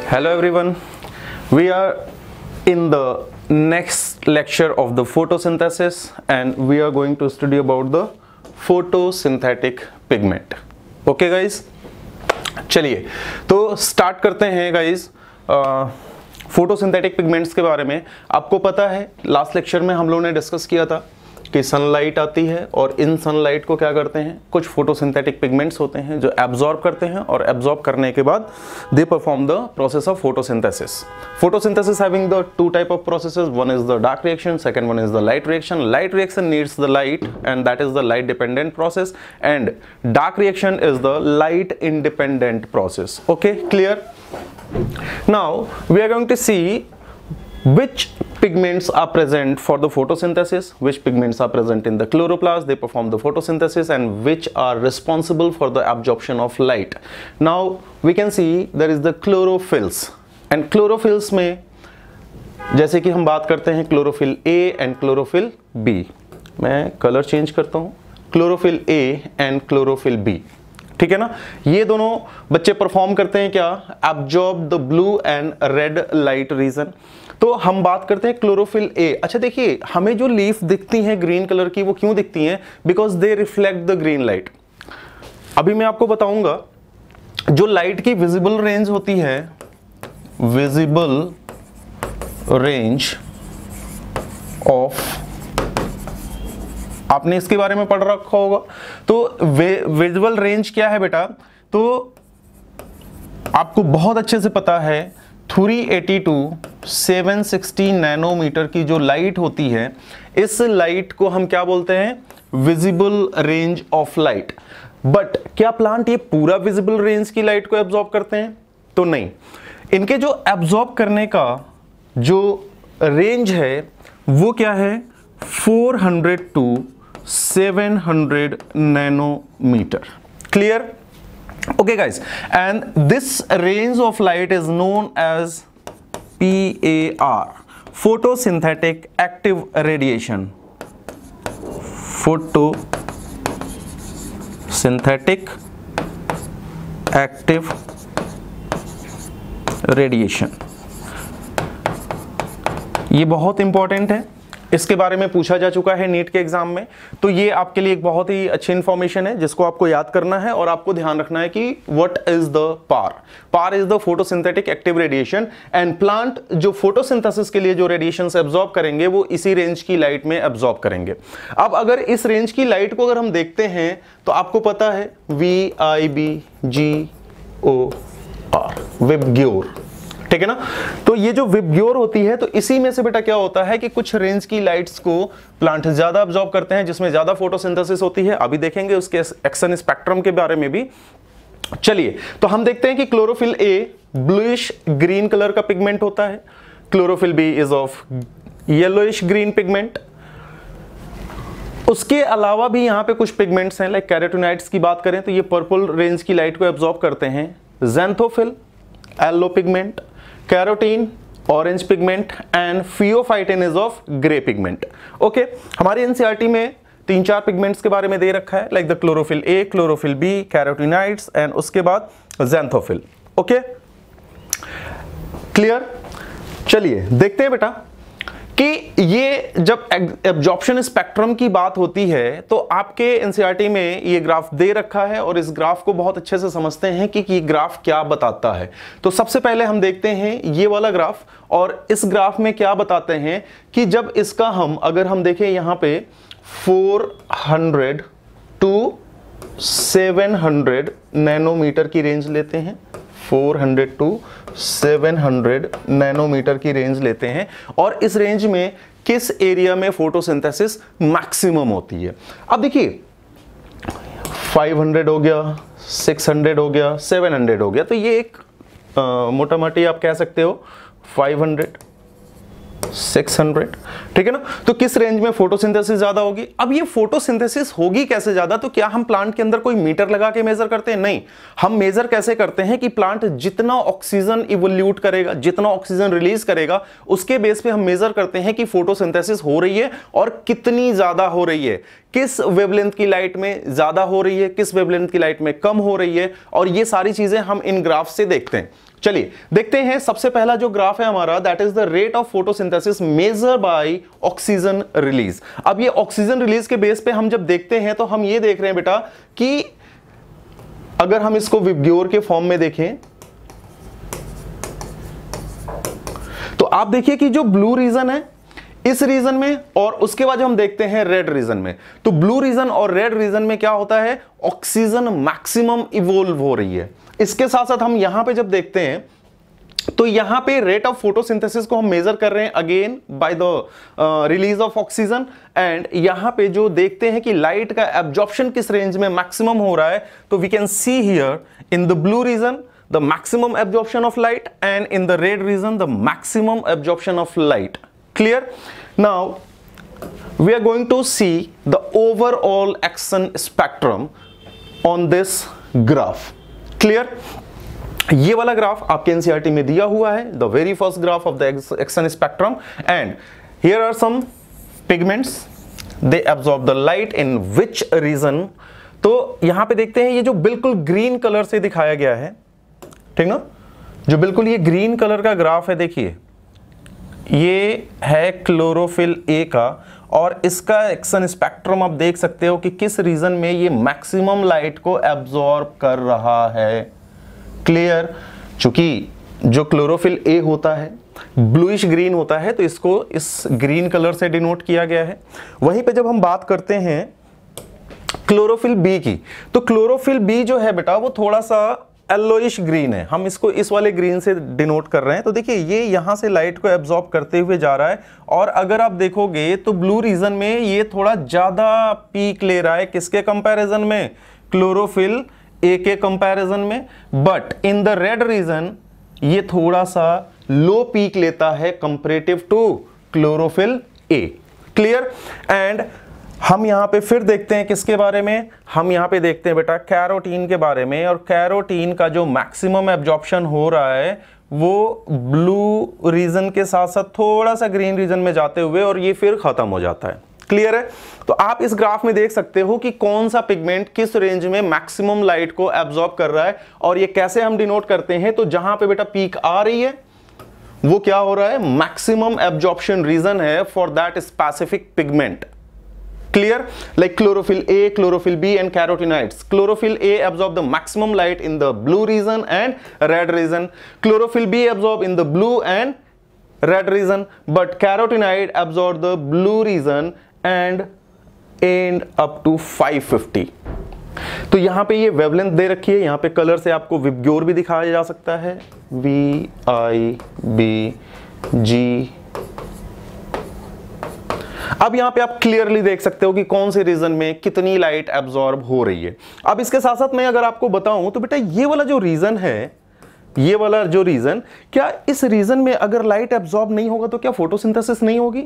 Hello everyone, we are in the next lecture of the photosynthesis and we are going to study about the photosynthetic pigment. Okay guys, चलिए तो start करते हैं guys photosynthetic pigments के बारे में। आपको पता है लास्ट लेक्चर में हम लोगों ने डिस्कस किया था कि सनलाइट आती है और इन सनलाइट को क्या करते हैं, कुछ फोटोसिंथेटिक पिगमेंट्स होते हैं जो एब्जॉर्ब करते हैं और एब्जॉर्ब करने के बाद they perform the process of photosynthesis. Photosynthesis having the two type of processes, one is the dark reaction, second one is the light reaction. Light reaction needs the light and that is the light dependent process and dark reaction is the light independent process. Okay, clear? Now we are going to see which pigments are present for the photosynthesis, which pigments are present in the chloroplast, they perform the photosynthesis, and which are responsible for the absorption of light. Now we can see there is the chlorophylls, and chlorophylls में जैसे कि हम बात करते हैं chlorophyll A and chlorophyll B, मैं colour change करता हूँ, chlorophyll A and chlorophyll B, ठीक है ना। ये दोनों बच्चे परफॉर्म करते हैं क्या, absorb the blue and red light region. तो हम बात करते हैं क्लोरोफिल ए। अच्छा देखिए, हमें जो लीफ दिखती हैं ग्रीन कलर की, वो क्यों दिखती हैं? Because they reflect the green light. अभी मैं आपको बताऊंगा जो लाइट की विजिबल रेंज होती है, विजिबल रेंज ऑफ, आपने इसके बारे में पढ़ रखा होगा। तो विजुअल रेंज क्या है बेटा, तो आपको बहुत अच्छे से पता है 380 to 760 नैनोमीटर की जो लाइट होती है, इस लाइट को हम क्या बोलते हैं, visible range of light. But क्या प्लांट ये पूरा विजिबल रेंज की लाइट को एब्जॉर्ब करते हैं? तो नहीं, इनके जो एब्जॉर्ब करने का जो रेंज है वो क्या है, 400 to 700 nanometer. Clear? Okay guys, and this range of light is known as PAR, photosynthetic active radiation. Photosynthetic active radiation, ये बहुत इंपॉर्टेंट है, इसके बारे में पूछा जा चुका है नीट के एग्जाम में। तो ये आपके लिए एक बहुत ही अच्छी इंफॉर्मेशन है जिसको आपको याद करना है और आपको ध्यान रखना है कि what is the PAR. PAR is the photosynthetic active radiation and plant जो फोटोसिंथेसिस के लिए जो रेडिएशंस एब्जॉर्ब करेंगे वो इसी रेंज की लाइट में एब्जॉर्ब करेंगे। अब अगर इस रेंज की लाइट को अगर हम देखते हैं तो आपको पता है VIBGOR, विबग्योर, ठीक है ना। तो ये जो विबग्योर होती है, तो इसी में से बेटा क्या होता है कि कुछ रेंज की लाइट्स को प्लांट ज्यादा अब्जॉर्ब करते हैं जिसमें ज्यादा फोटोसिंथेसिस होती है। अभी देखेंगे उसके एक्शन स्पेक्ट्रम के बारे में भी। चलिए तो हम देखते हैं कि chlorophyll A bluish green colour का पिगमेंट होता है, chlorophyll B is of yellowish green pigment. उसके अलावा भी यहां पे कुछ पिगमेंट्स हैं, लाइक कैरोटीनॉइड्स की बात करें तो ये पर्पल रेंज की लाइट को एब्जॉर्ब करते हैं। Xanthophyll yellow pigment, carotene orange pigment and phaeophytin is of grey pigment. Okay, हमारे एनसीईआरटी में 3-4 पिगमेंट्स के बारे में दे रखा है, like the chlorophyll A, chlorophyll B, carotenoids and उसके बाद ज़ैंथोफिल। Okay, clear? चलिए देखते हैं बेटा कि ये जब एब्जॉर्प्शन स्पेक्ट्रम की बात होती है तो आपके एनसीईआरटी में ये ग्राफ दे रखा है और इस ग्राफ को बहुत अच्छे से समझते हैं कि ये ग्राफ क्या बताता है। तो सबसे पहले हम देखते हैं ये वाला ग्राफ, और इस ग्राफ में क्या बताते हैं कि जब इसका अगर हम देखें यहां पे 400 to 700 नैनोमीटर की रेंज लेते हैं, 400 to 700 नैनोमीटर की रेंज लेते हैं, और इस रेंज में किस एरिया में फोटोसिंथेसिस मैक्सिमम होती है। अब देखिए 500 हो गया, 600 हो गया, 700 हो गया, तो ये एक मोटा मोटी आप कह सकते हो 500 600, ठीक है ना। तो किस रेंज में फोटोसिंथेसिस ज्यादा होगी? अब ये फोटोसिंथेसिस होगी कैसे ज्यादा, तो क्या हम प्लांट के अंदर कोई मीटर लगा के मेजर करते हैं? नहीं, हम मेजर कैसे करते हैं कि प्लांट जितना ऑक्सीजन इवोल्यूट करेगा, जितना ऑक्सीजन रिलीज करेगा, उसके बेस पे हम मेजर करते हैं कि फोटोसिंथेसिस हो रही है और कितनी ज्यादा हो रही है, किस वेवलेंथ की लाइट में ज्यादा हो रही है, किस वेवलेंथ की लाइट में कम हो रही है, और ये सारी चीजें हम इन ग्राफ से देखते हैं। चलिए देखते हैं। सबसे पहला जो ग्राफ है हमारा, that is the rate of photosynthesis measure by oxygen release. अब ये ऑक्सीजन रिलीज के बेस पे हम जब देखते हैं तो हम ये देख रहे हैं बेटा कि अगर हम इसको विबग्योर के फॉर्म में देखें तो आप देखिए कि जो ब्लू रीजन है इस रीजन में, और उसके बाद हम देखते हैं रेड रीजन में, तो ब्लू रीजन और रेड रीजन में क्या होता है, ऑक्सीजन मैक्सिमम इवोल्व हो रही है। इसके साथ साथ हम यहां पे जब देखते हैं तो यहां पे रेट ऑफ फोटोसिंथेसिस को हम मेजर कर रहे हैं again by the release of oxygen, and यहां पे जो देखते हैं कि लाइट का एब्जॉर्प्शन किस रेंज में मैक्सिमम हो रहा है, तो we can see here in the blue region the maximum absorption of light and in the red region the maximum absorption of light. Clear? Now we are going to see the overall action spectrum on this graph. Clear? ये वाला graph आपके NCERT में दिया हुआ है, the very first graph of the action spectrum, and here are some pigments, they absorb the light in which region. तो यहां पे देखते हैं ये जो बिल्कुल ग्रीन कलर से दिखाया गया है, ठीक ना, जो बिल्कुल ये ग्रीन कलर का ग्राफ है, देखिए ये है क्लोरोफिल ए का, और इसका एक्शन स्पेक्ट्रम आप देख सकते हो कि किस रीजन में ये मैक्सिमम लाइट को एब्जॉर्ब कर रहा है। क्लियर? चूंकि जो क्लोरोफिल ए होता है ब्लूइश ग्रीन होता है तो इसको इस ग्रीन कलर से डिनोट किया गया है। वहीं पे जब हम बात करते हैं क्लोरोफिल बी की, तो क्लोरोफिल बी जो है बेटा वो थोड़ा सा येलोइश ग्रीन है, हम इसको इस वाले ग्रीन से डिनोट कर रहे हैं। तो देखिए ये यहां से लाइट को एब्जॉर्ब करते हुए जा रहा है, और अगर आप देखोगे तो ब्लू रीजन में ये थोड़ा ज्यादा पीक ले रहा है, किसके कंपैरिजन में, क्लोरोफिल ए के कंपैरिजन में, but in the red region ये थोड़ा सा लो पीक लेता है comparative to chlorophyll A. Clear? And हम यहां पे फिर देखते हैं किसके बारे में, हम यहां पे देखते हैं बेटा कैरोटीन के बारे में, और कैरोटीन का जो मैक्सिमम एब्जॉर्प्शन हो रहा है वो ब्लू रीजन के साथ साथ थोड़ा सा ग्रीन रीजन में जाते हुए, और ये फिर खत्म हो जाता है। क्लियर है? तो आप इस ग्राफ में देख सकते हो कि कौन सा पिगमेंट किस रेंज में मैक्सिमम लाइट को एब्जॉर्ब कर रहा है, और ये कैसे हम डिनोट करते हैं, तो जहां पे बेटा पीक आ रही है वो क्या हो रहा है, मैक्सिमम एब्जॉर्प्शन रीजन है for that specific pigment. Clear? Like chlorophyll A, chlorophyll B and carotenoids. Chlorophyll A absorb the maximum light in the blue region and red region. Chlorophyll B absorb in the blue and red region, but carotenoid absorb the blue region and end up to 550. तो यहां पे ये wavelength दे रखी है, यहां पे colour से आपको विबग्योर भी दिखाया जा सकता है, VIBG। अब यहां पे आप क्लियरली देख सकते हो कि कौन से रीजन में कितनी लाइट एब्जॉर्ब हो रही है। अब इसके साथ साथ मैं अगर आपको बताऊं तो बेटा ये वाला जो रीजन है, ये वाला जो रीजन, क्या इस रीजन में अगर लाइट एब्जॉर्ब नहीं होगा तो क्या फोटोसिंथेसिस नहीं होगी?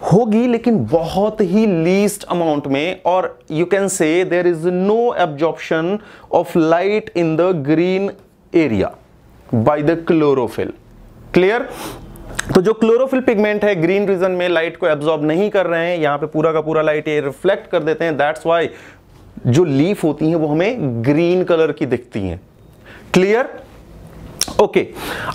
होगी, लेकिन बहुत ही लीस्ट अमाउंट में, और you can say there is no absorption of light in the green area by the chlorophyll. Clear? तो जो क्लोरोफिल पिगमेंट है ग्रीन रीजन में लाइट को एब्जॉर्ब नहीं कर रहे हैं, यहां पे पूरा का पूरा लाइट ये रिफ्लेक्ट कर देते हैं, दैट्स व्हाई जो लीफ होती हैं वो हमें ग्रीन कलर की दिखती हैं। क्लियर? ओके,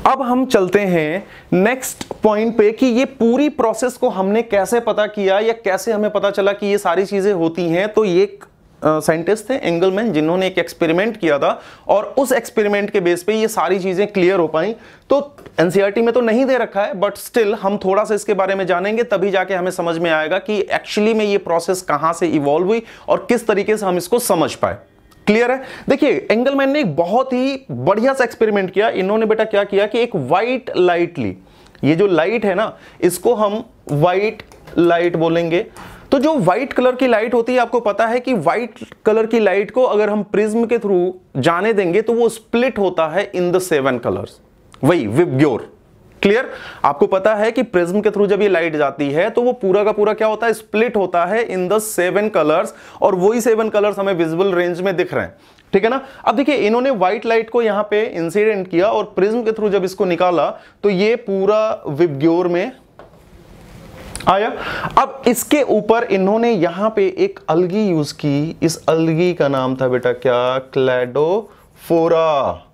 अब हम चलते हैं नेक्स्ट पॉइंट पे कि ये पूरी प्रोसेस को हमने कैसे पता किया, या कैसे हमें पता चला कि ये सारी चीजें होती हैं। तो ये साइंटिस्ट थे एंगलमैन, जिन्होंने एक एक्सपेरिमेंट किया था, और उस एक्सपेरिमेंट के बेस पे ये सारी चीजें क्लियर हो पाई। तो एनसीईआरटी में तो नहीं दे रखा है, बट स्टिल हम थोड़ा सा इसके बारे में जानेंगे, तभी जाके हमें समझ में आएगा कि एक्चुअली में ये प्रोसेस कहां से इवॉल्व हुई और किस तरीके से हम इसको समझ पाए। क्लियर है? देखिए एंगलमैन ने एक बहुत ही बढ़िया सा एक्सपेरिमेंट किया। इन्होंने बेटा क्या किया कि एक व्हाइट लाइट ली, ये जो लाइट है ना इसको हम व्हाइट लाइट बोलेंगे। तो जो व्हाइट कलर की लाइट होती है, आपको पता है कि व्हाइट कलर की लाइट को अगर हम प्रिज्म के थ्रू जाने देंगे तो वो स्प्लिट होता है इन द 7 कलर्स, वही विबग्योर। क्लियर? आपको पता है कि प्रिज्म के थ्रू जब ये लाइट जाती है तो वो पूरा का पूरा क्या होता है, स्प्लिट होता है इन द 7 कलर्स, और वही 7 कलर्स हमें विजिबल रेंज में दिख रहे हैं। ठीक है ना? अब देखिए इन्होंने व्हाइट लाइट को यहां पे इंसिडेंट किया और प्रिज्म के थ्रू जब इसको निकाला तो ये पूरा विबग्योर में आया। अब इसके ऊपर इन्होंने यहां पे एक अलगी यूज की, इस अलगी का नाम था बेटा क्या, क्लैडोफोरा।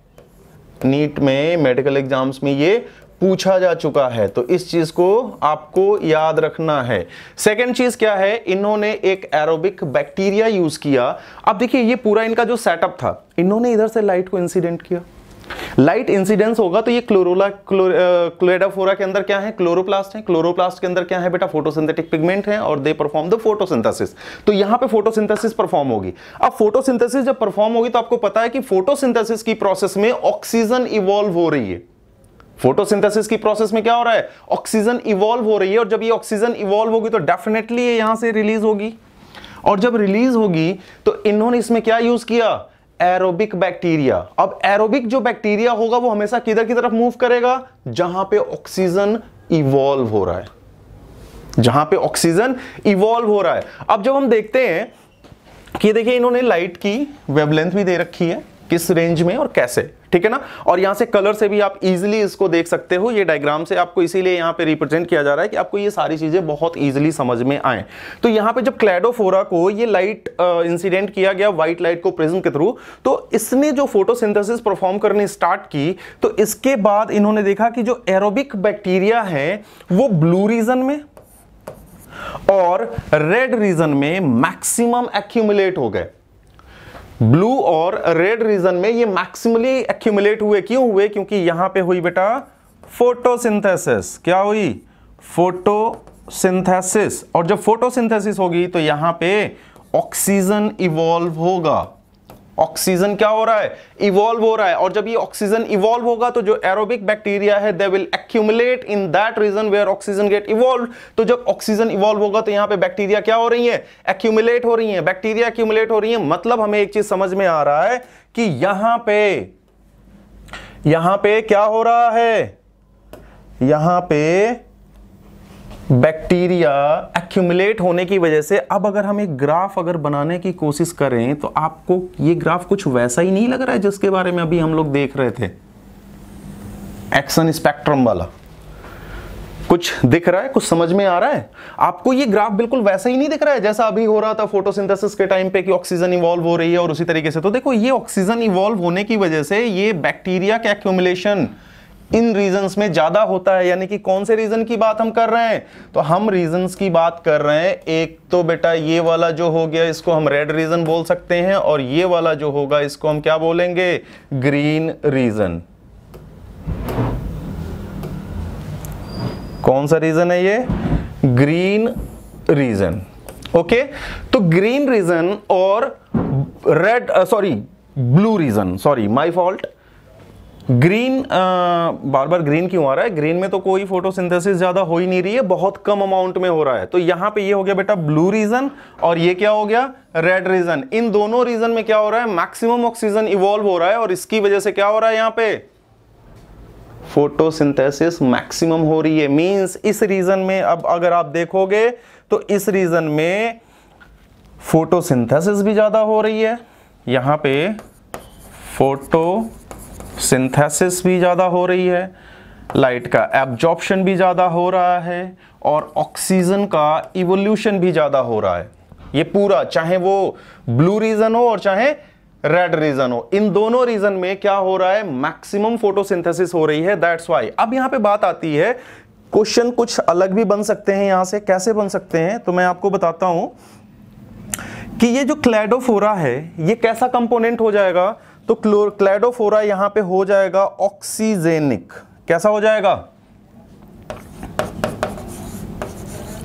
नीट में मेडिकल एग्जाम्स में ये पूछा जा चुका है, तो इस चीज को आपको याद रखना है। सेकंड चीज क्या है, इन्होंने एक एरोबिक बैक्टीरिया यूज किया। अब देखिए ये पूरा इनका जो सेटअप था, इन्होंने इधर से लाइट को इंसिडेंट किया, लाइट इंसिडेंस होगा तो ये क्लोरोडोफोरा के अंदर क्या है, क्लोरोप्लास्ट है। क्लोरोप्लास्ट के अंदर क्या है बेटा, फोटोसिंथेटिक पिगमेंट है और दे परफॉर्म द फोटोसिंथेसिस। तो यहां पे फोटोसिंथेसिस परफॉर्म होगी। अब फोटोसिंथेसिस जब परफॉर्म होगी तो आपको पता है कि फोटोसिंथेसिस की प्रोसेस में ऑक्सीजन इवॉल्व हो रही है। फोटोसिंथेसिस की प्रोसेस में क्या हो रहा है, ऑक्सीजन इवॉल्व हो रही है, और जब ये ऑक्सीजन इवॉल्व होगी तो डेफिनेटली ये यहां से रिलीज होगी, और जब रिलीज होगी तो इन्होंने इसमें क्या यूज किया, एरोबिक बैक्टीरिया। अब एरोबिक जो बैक्टीरिया होगा वो हमेशा किधर की तरफ मूव करेगा, जहां पे ऑक्सीजन इवॉल्व हो रहा है, जहां पे ऑक्सीजन इवॉल्व हो रहा है। अब जब हम देखते हैं कि देखिए इन्होंने लाइट की वेवलेंथ भी दे रखी है, किस रेंज में और कैसे, ठीक है ना। और यहां से कलर से भी आप इजीली इसको देख सकते हो, ये डायग्राम से आपको इसीलिए यहां पे रिप्रेजेंट किया जा रहा है कि आपको ये सारी चीजें बहुत इजीली समझ में आए। तो यहां पे जब क्लैडोफोरा को ये लाइट इंसिडेंट किया गया व्हाइट लाइट को प्रिज्म के थ्रू, तो इसने जो फोटोसिंथेसिस परफॉर्म करनी स्टार्ट की, तो इसके बाद इन्होंने देखा कि जो एरोबिक बैक्टीरिया है वो ब्लू रीजन में और रेड रीजन में मैक्सिमम एक्यूमुलेट हो गए। ब्लू और रेड रीजन में ये मैक्सिमली एक्यूमुलेट हुए। क्यों हुए, क्योंकि यहां पे हुई बेटा फोटोसिंथेसिस। क्या हुई, फोटोसिंथेसिस। और जब फोटोसिंथेसिस होगी तो यहां पे ऑक्सीजन इवॉल्व होगा। ऑक्सीजन क्या हो रहा है, इवॉल्व हो रहा है। और जब ये ऑक्सीजन इवॉल्व होगा तो जो एरोबिक बैक्टीरिया है they will accumulate in that region where oxygen get evolve. तो जब ऑक्सीजन इवॉल्व होगा तो यहां पे बैक्टीरिया क्या हो रही है, एक्यूमुलेट हो रही है। बैक्टीरिया एक्यूमुलेट हो रही है, मतलब हमें एक चीज समझ में आ रहा है कि यहां पे क्या हो रहा है, यहां पे बैक्टीरिया एक्यूमुलेट होने की वजह से। अब अगर हम एक ग्राफ अगर बनाने की कोशिश करें तो आपको ये ग्राफ कुछ वैसा ही नहीं लग रहा है जिसके बारे में अभी हम लोग देख रहे थे, एक्शन स्पेक्ट्रम वाला। कुछ दिख रहा है, कुछ समझ में आ रहा है आपको, ये ग्राफ बिल्कुल वैसा ही नहीं दिख रहा है जैसा अभी हो रहा था फोटोसिंथेसिस के टाइम पे कि ऑक्सीजन इवॉल्व हो रही है और उसी तरीके से। तो देखो ये ऑक्सीजन इवॉल्व होने की वजह से ये बैक्टीरिया का एक्यूमुलेशन इन रीजन्स में ज्यादा होता है। यानी कि कौन से रीजन की बात हम कर रहे हैं, तो हम रीजन्स की बात कर रहे हैं। एक तो बेटा ये वाला जो हो गया इसको हम रेड रीजन बोल सकते हैं, और ये वाला जो होगा इसको हम क्या बोलेंगे, ग्रीन रीजन। कौन सा रीजन है ये, ग्रीन रीजन। ओके, तो ग्रीन रीजन और red blue region, sorry my fault. Green बार बार ग्रीन क्यों आ रहा है, ग्रीन में तो कोई फोटोसिंथेसिस ज्यादा हो ही नहीं रही है, बहुत कम अमाउंट में हो रहा है। तो यहां पे ये हो गया बेटा ब्लू रीजन, और ये क्या हो गया, रेड रीजन। इन दोनों रीजन में क्या हो रहा है, मैक्सिमम ऑक्सीजन इवॉल्व हो रहा है, और इसकी वजह से क्या हो रहा है, यहां पे फोटोसिंथेसिस मैक्सिमम हो रही है। मींस इस रीजन में अब अगर आप देखोगे तो इस रीजन में फोटोसिंथेसिस भी ज्यादा हो रही है, यहां पे फोटोसिंथेसिस भी ज्यादा हो रही है, लाइट का एब्जॉर्प्शन भी ज्यादा हो रहा है, और ऑक्सीजन का इवोल्यूशन भी ज्यादा हो रहा है। ये पूरा, चाहे वो ब्लू रीजन हो और चाहे रेड रीजन हो, इन दोनों रीजन में क्या हो रहा है, मैक्सिमम फोटोसिंथेसिस हो रही है। That's why. अब यहां पे बात आती है, क्वेश्चन कुछ अलग भी बन सकते हैं यहां से। कैसे बन सकते हैं, तो मैं आपको बताता हूं कि ये जो क्लैडोफोरा है ये कैसा कंपोनेंट हो जाएगा। तो क्लैडोफोरा यहां पे हो जाएगा ऑक्सीजेनिक। कैसा हो जाएगा,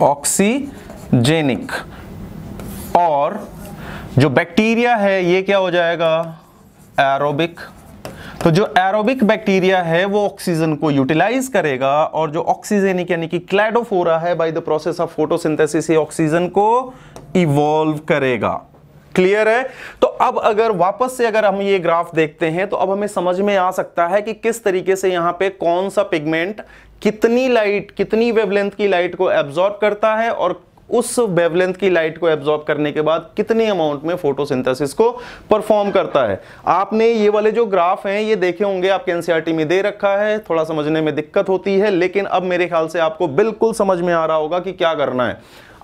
ऑक्सीजेनिक। और जो बैक्टीरिया है ये क्या हो जाएगा, एरोबिक। तो जो एरोबिक बैक्टीरिया है वो ऑक्सीजन को यूटिलाइज करेगा, और जो ऑक्सीजेनिक यानी कि क्लैडोफोरा है by the process of photosynthesis oxygen को इवॉल्व करेगा। क्लियर है। तो अब अगर वापस से अगर हम ये ग्राफ देखते हैं तो अब हमें समझ में आ सकता है कि किस तरीके से यहां पे कौन सा पिगमेंट कितनी लाइट, कितनी वेवलेंथ की लाइट को एब्जॉर्ब करता है और उस वेवलेंथ की लाइट को एब्जॉर्ब करने के बाद कितनी अमाउंट में फोटोसिंथेसिस को परफॉर्म करता है। आपने ये वाले जो ग्राफ हैं ये देखे होंगे, आपके एनसीईआरटी में दे रखा है, थोड़ा समझने में दिक्कत होती है, लेकिन अब मेरे ख्याल से आपको बिल्कुल समझ में आ रहा होगा कि क्या करना है।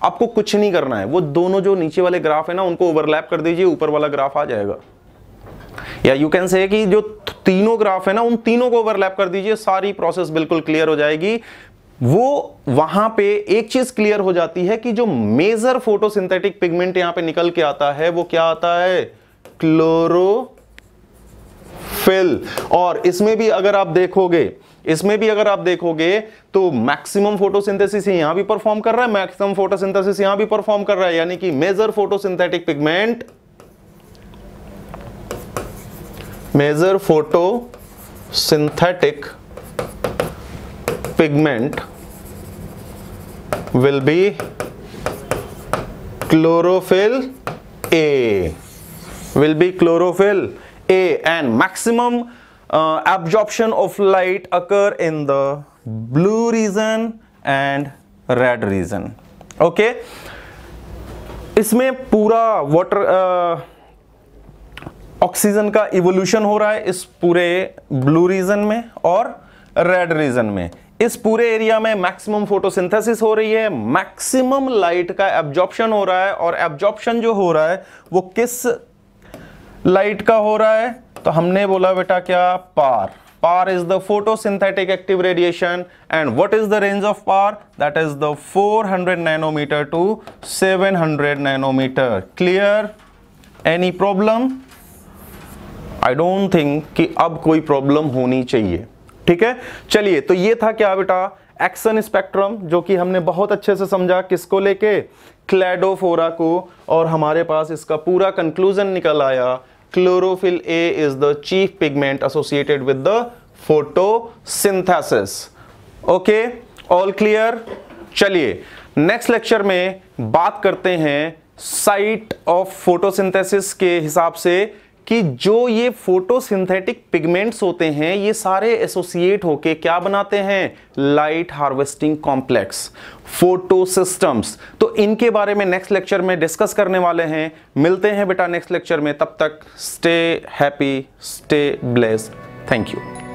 आपको कुछ नहीं करना है, वो दोनों जो नीचे वाले ग्राफ है ना उनको ओवरलैप कर दीजिए, ऊपर वाला ग्राफ आ जाएगा। या यू कैन से कि जो तीनों ग्राफ है ना उन तीनों को ओवरलैप कर दीजिए, सारी प्रोसेस बिल्कुल क्लियर हो जाएगी। वो वहां पे एक चीज क्लियर हो जाती है कि जो मेजर फोटोसिंथेटिक पिगमेंट यहां पे निकल के आता है वो क्या आता है, क्लोरोफिल। और इसमें भी अगर आप देखोगे तो मैक्सिमम फोटोसिंथेसिस यहां भी परफॉर्म कर रहा है, मैक्सिमम फोटोसिंथेसिस यहां भी परफॉर्म कर रहा है, यानी कि major photosynthetic pigment will be chlorophyll A, and maximum absorption of light occur in the blue region and red region. Okay, इसमें पूरा वाटर ऑक्सीजन का इवोल्यूशन हो रहा है इस पूरे ब्लू रीजन में और रेड रीजन में। इस पूरे एरिया में मैक्सिमम फोटोसिंथेसिस हो रही है, मैक्सिमम लाइट का एब्जॉर्प्शन हो रहा है, और एब्जॉर्प्शन जो हो रहा है वो किस लाइट का हो रहा है, तो हमने बोला बेटा क्या, PAR is the photosynthetic active radiation, and what is the range of PAR, that is the 400 nanometre to 700 nanometre. Clear? Any problem? I don't think कि अब कोई प्रॉब्लम होनी चाहिए। ठीक है, चलिए, तो ये था क्या बेटा, एक्सन स्पेक्ट्रम, जो कि हमने बहुत अच्छे से समझा, किसको लेके, क्लैडोफोरा को, और हमारे पास इसका पूरा कंक्लूजन निकल आया, chlorophyll A is the chief pigment associated with the photosynthesis. Okay, all clear? चलिए नेक्स्ट लेक्चर में बात करते हैं साइट ऑफ फोटोसिंथेसिस के हिसाब से कि जो ये फोटोसिंथेटिक पिगमेंट्स होते हैं ये सारे एसोसिएट होके क्या बनाते हैं, light harvesting complex, photo systems. तो इनके बारे में नेक्स्ट लेक्चर में डिस्कस करने वाले हैं। मिलते हैं बेटा नेक्स्ट लेक्चर में, तब तक stay happy, stay blessed, thank you.